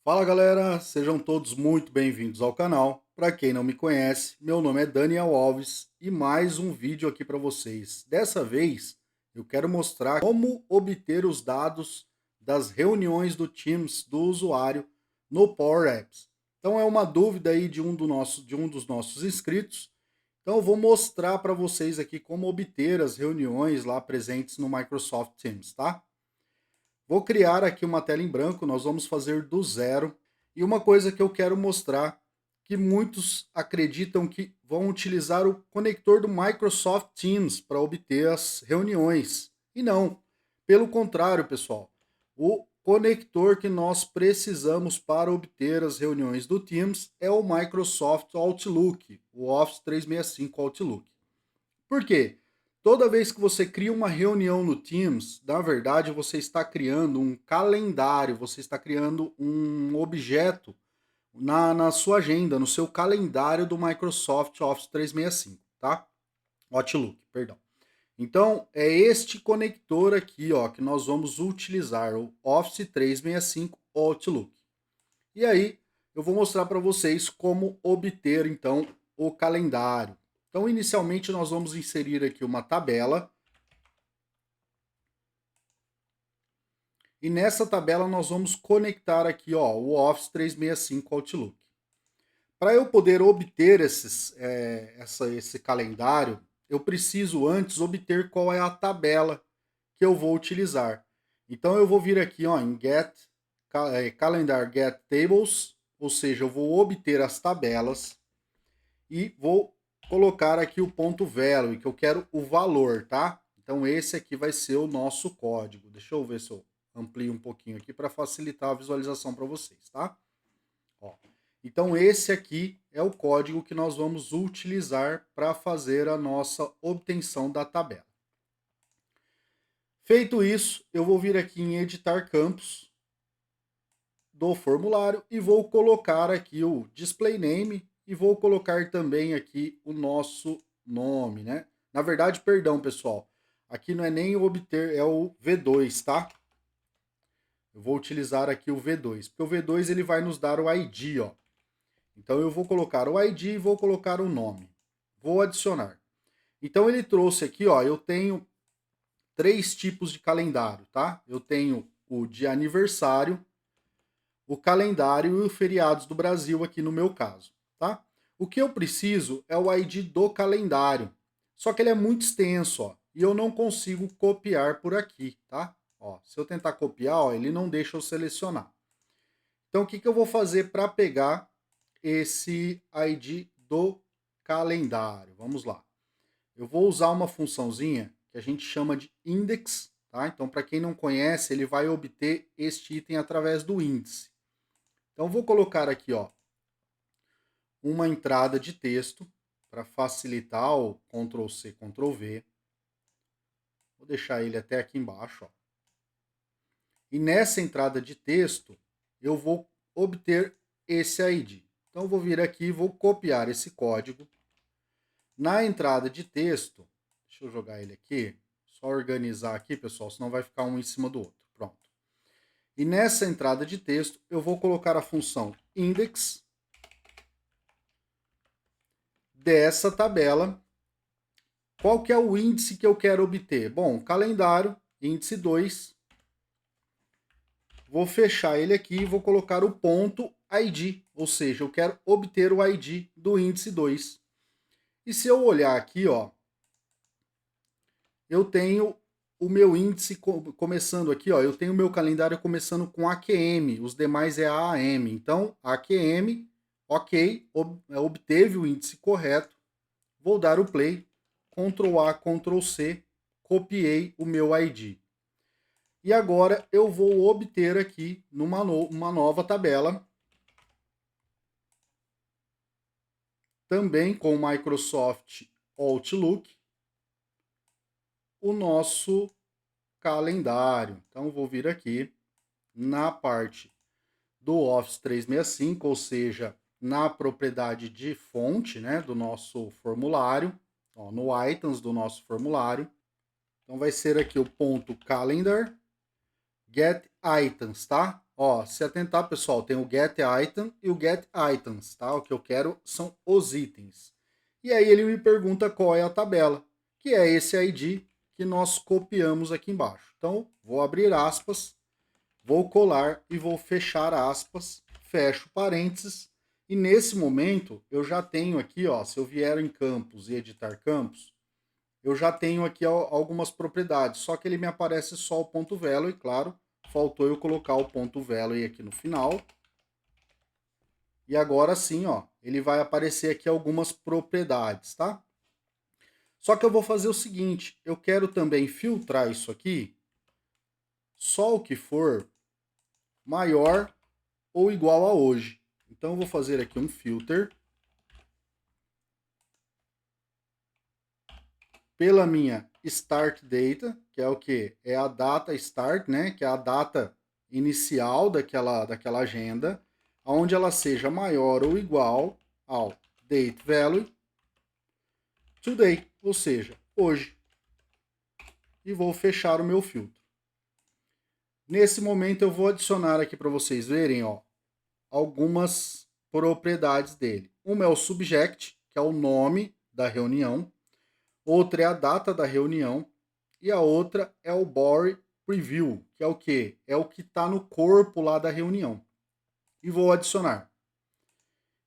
Fala galera, sejam todos muito bem-vindos ao canal. Para quem não me conhece, meu nome é Daniel Alves e mais um vídeo aqui para vocês. Dessa vez eu quero mostrar como obter os dados das reuniões do Teams do usuário no Power Apps. Então é uma dúvida aí de um dos nossos inscritos. Então eu vou mostrar para vocês aqui como obter as reuniões lá presentes no Microsoft Teams, tá? Vou criar aqui uma tela em branco, nós vamos fazer do zero. E uma coisa que eu quero mostrar, que muitos acreditam que vão utilizar o conector do Microsoft Teams para obter as reuniões. E não. Pelo contrário, pessoal. O conector que nós precisamos para obter as reuniões do Teams é o Microsoft Outlook, o Office 365 Outlook. Por quê? Toda vez que você cria uma reunião no Teams, na verdade você está criando um calendário, você está criando um objeto na sua agenda, no seu calendário do Microsoft Office 365, tá? Outlook, perdão. Então, é este conector aqui, ó, que nós vamos utilizar, o Office 365 Outlook. E aí, eu vou mostrar para vocês como obter, então, o calendário. Então, inicialmente, nós vamos inserir aqui uma tabela. E nessa tabela, nós vamos conectar aqui ó, o Office 365 Outlook. Para eu poder obter esse calendário, eu preciso antes obter qual é a tabela que eu vou utilizar. Então, eu vou vir aqui ó, em Calendar Get Tables, ou seja, eu vou obter as tabelas e vou colocar aqui o ponto value, que eu quero o valor, tá? Então esse aqui vai ser o nosso código. Deixa eu ver se eu amplio um pouquinho aqui para facilitar a visualização para vocês, tá? Ó. Então esse aqui é o código que nós vamos utilizar para fazer a nossa obtenção da tabela. Feito isso, eu vou vir aqui em editar campos do formulário e vou colocar aqui o display name e vou colocar também aqui o nosso nome, né? Na verdade, perdão, pessoal, aqui não é nem o obter, é o V2, tá? Eu vou utilizar aqui o V2, porque o V2 ele vai nos dar o ID, ó. Então eu vou colocar o ID e vou colocar o nome. Vou adicionar. Então ele trouxe aqui, ó, eu tenho três tipos de calendário, tá? Eu tenho o de aniversário, o calendário e os feriados do Brasil aqui no meu caso, tá? O que eu preciso é o ID do calendário. Só que ele é muito extenso, ó, e eu não consigo copiar por aqui, tá? Ó, se eu tentar copiar, ó, ele não deixa eu selecionar. Então, o que eu vou fazer para pegar esse ID do calendário? Vamos lá. Eu vou usar uma funçãozinha que a gente chama de index, tá? Então, para quem não conhece, ele vai obter este item através do índice. Então, vou colocar aqui, ó, uma entrada de texto para facilitar o Ctrl C, Ctrl V. Vou deixar ele até aqui embaixo, ó. E nessa entrada de texto, eu vou obter esse ID. Então, eu vou vir aqui e vou copiar esse código. Na entrada de texto, deixa eu jogar ele aqui, só organizar aqui, pessoal, senão vai ficar um em cima do outro. Pronto. E nessa entrada de texto, eu vou colocar a função index dessa tabela. Qual que é o índice que eu quero obter? Bom, calendário, índice 2. Vou fechar ele aqui e vou colocar o ponto ID, ou seja, eu quero obter o ID do índice 2. E se eu olhar aqui, ó, eu tenho o meu índice começando aqui, ó, eu tenho o meu calendário começando com AQM, os demais é AM. Então, AQM, ok, obteve o índice correto. Vou dar o play, Ctrl A, Ctrl C, copiei o meu ID. E agora eu vou obter aqui uma nova tabela, também com o Microsoft Outlook, o nosso calendário. Então vou vir aqui na parte do Office 365, ou seja, na propriedade de fonte, né, do nosso formulário, ó, no items do nosso formulário. Então vai ser aqui o ponto calendar get items, tá? Ó, se atentar, pessoal, tem o get item e o get items, tá? O que eu quero são os itens. E aí ele me pergunta qual é a tabela, que é esse ID que nós copiamos aqui embaixo. Então, vou abrir aspas, vou colar e vou fechar aspas, fecho parênteses. E nesse momento, eu já tenho aqui, ó, se eu vier em campos e editar campos, eu já tenho aqui algumas propriedades, só que ele me aparece só o ponto value, e claro, faltou eu colocar o ponto value aqui no final. E agora sim, ó, ele vai aparecer aqui algumas propriedades, tá? Só que eu vou fazer o seguinte, eu quero também filtrar isso aqui, só o que for maior ou igual a hoje. Então eu vou fazer aqui um filter pela minha start data, que é o que? É a data start, né? Que é a data inicial daquela agenda, onde ela seja maior ou igual ao date value today, ou seja, hoje. E vou fechar o meu filtro. Nesse momento eu vou adicionar aqui para vocês verem, ó, algumas propriedades dele. Uma é o subject, que é o nome da reunião. Outra é a data da reunião. E a outra é o body preview, que é o quê? É o que está no corpo lá da reunião. E vou adicionar.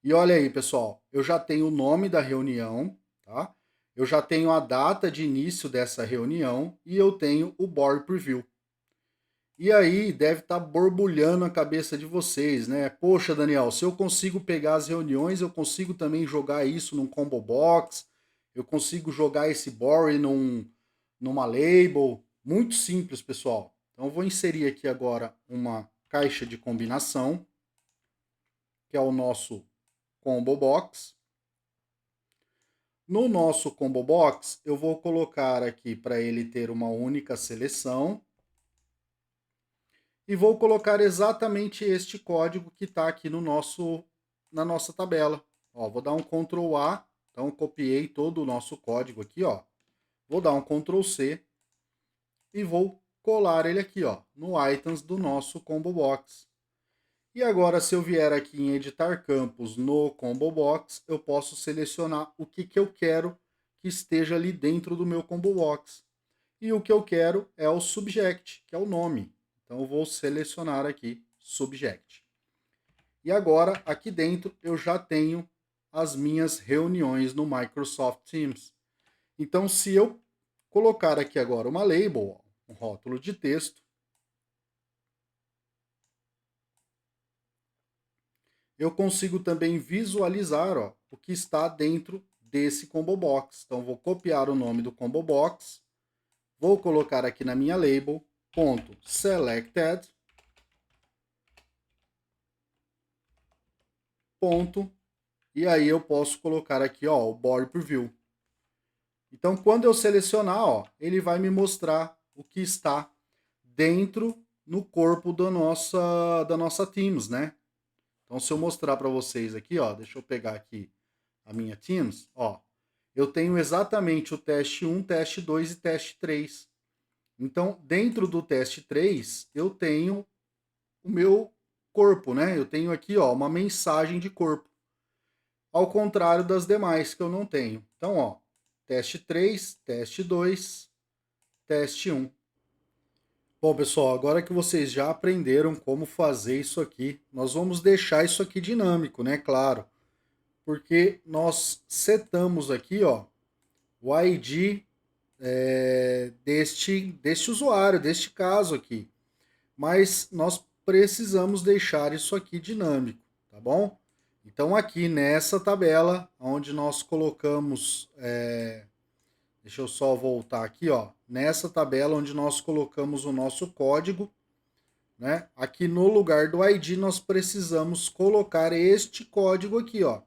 E olha aí, pessoal, eu já tenho o nome da reunião, tá? Eu já tenho a data de início dessa reunião e eu tenho o body preview. E aí deve estar borbulhando a cabeça de vocês, né? Poxa, Daniel, se eu consigo pegar as reuniões, eu consigo também jogar isso num combo box, eu consigo jogar esse body numa label. Muito simples, pessoal. Então eu vou inserir aqui agora uma caixa de combinação, que é o nosso combo box. No nosso combo box, eu vou colocar aqui para ele ter uma única seleção. E vou colocar exatamente este código que está aqui na nossa tabela. Ó, vou dar um Ctrl A, então copiei todo o nosso código aqui, ó. Vou dar um Ctrl C e vou colar ele aqui, ó, no items do nosso combo box. E agora, se eu vier aqui em editar campos no combo box, eu posso selecionar o que eu quero que esteja ali dentro do meu combo box. E o que eu quero é o subject, que é o nome. Então eu vou selecionar aqui subject. E agora aqui dentro eu já tenho as minhas reuniões no Microsoft Teams. Então se eu colocar aqui agora uma label, um rótulo de texto, eu consigo também visualizar, ó, o que está dentro desse combo box. Então vou copiar o nome do combo box, vou colocar aqui na minha label, ponto selected, ponto, e aí eu posso colocar aqui, ó, o body preview. Então, quando eu selecionar, ó, ele vai me mostrar o que está dentro no corpo da nossa Teams, né? Então, se eu mostrar para vocês aqui, ó, deixa eu pegar aqui a minha Teams, ó, eu tenho exatamente o teste 1, teste 2 e teste 3. Então, dentro do teste 3, eu tenho o meu corpo, né? Eu tenho aqui, ó, uma mensagem de corpo. Ao contrário das demais que eu não tenho. Então, ó, teste 3, teste 2, teste 1. Bom, pessoal, agora que vocês já aprenderam como fazer isso aqui, nós vamos deixar isso aqui dinâmico, né? Claro, porque nós setamos aqui, ó, o ID deste usuário, deste caso aqui. Mas nós precisamos deixar isso aqui dinâmico, tá bom? Então aqui nessa tabela, onde nós colocamos, deixa eu só voltar aqui, ó, nessa tabela onde nós colocamos o nosso código, né? Aqui no lugar do ID nós precisamos colocar este código aqui, ó,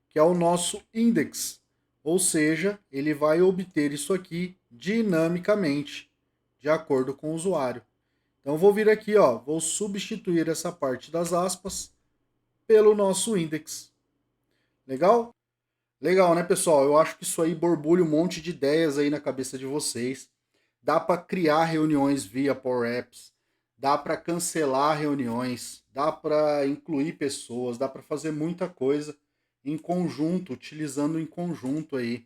que é o nosso index, ou seja, ele vai obter isso aqui dinamicamente, de acordo com o usuário. Então vou vir aqui, ó, vou substituir essa parte das aspas pelo nosso index. Legal? Legal, né, pessoal? Eu acho que isso aí borbulha um monte de ideias aí na cabeça de vocês. Dá para criar reuniões via Power Apps. dá para cancelar reuniões, dá para incluir pessoas, dá para fazer muita coisa em conjunto, utilizando em conjunto aí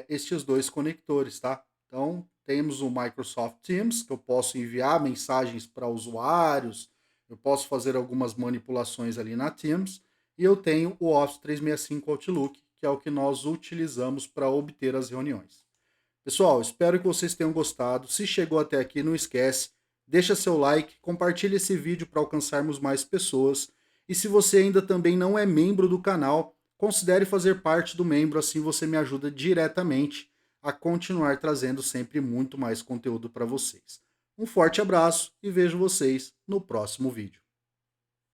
estes dois conectores, tá? Então, temos o Microsoft Teams, que eu posso enviar mensagens para usuários, eu posso fazer algumas manipulações ali na Teams, e eu tenho o Office 365 Outlook, que é o que nós utilizamos para obter as reuniões. Pessoal, espero que vocês tenham gostado. Se chegou até aqui, não esquece, deixa seu like, compartilhe esse vídeo para alcançarmos mais pessoas. E se você ainda também não é membro do canal, considere fazer parte do membro, assim você me ajuda diretamente a continuar trazendo sempre muito mais conteúdo para vocês. Um forte abraço e vejo vocês no próximo vídeo.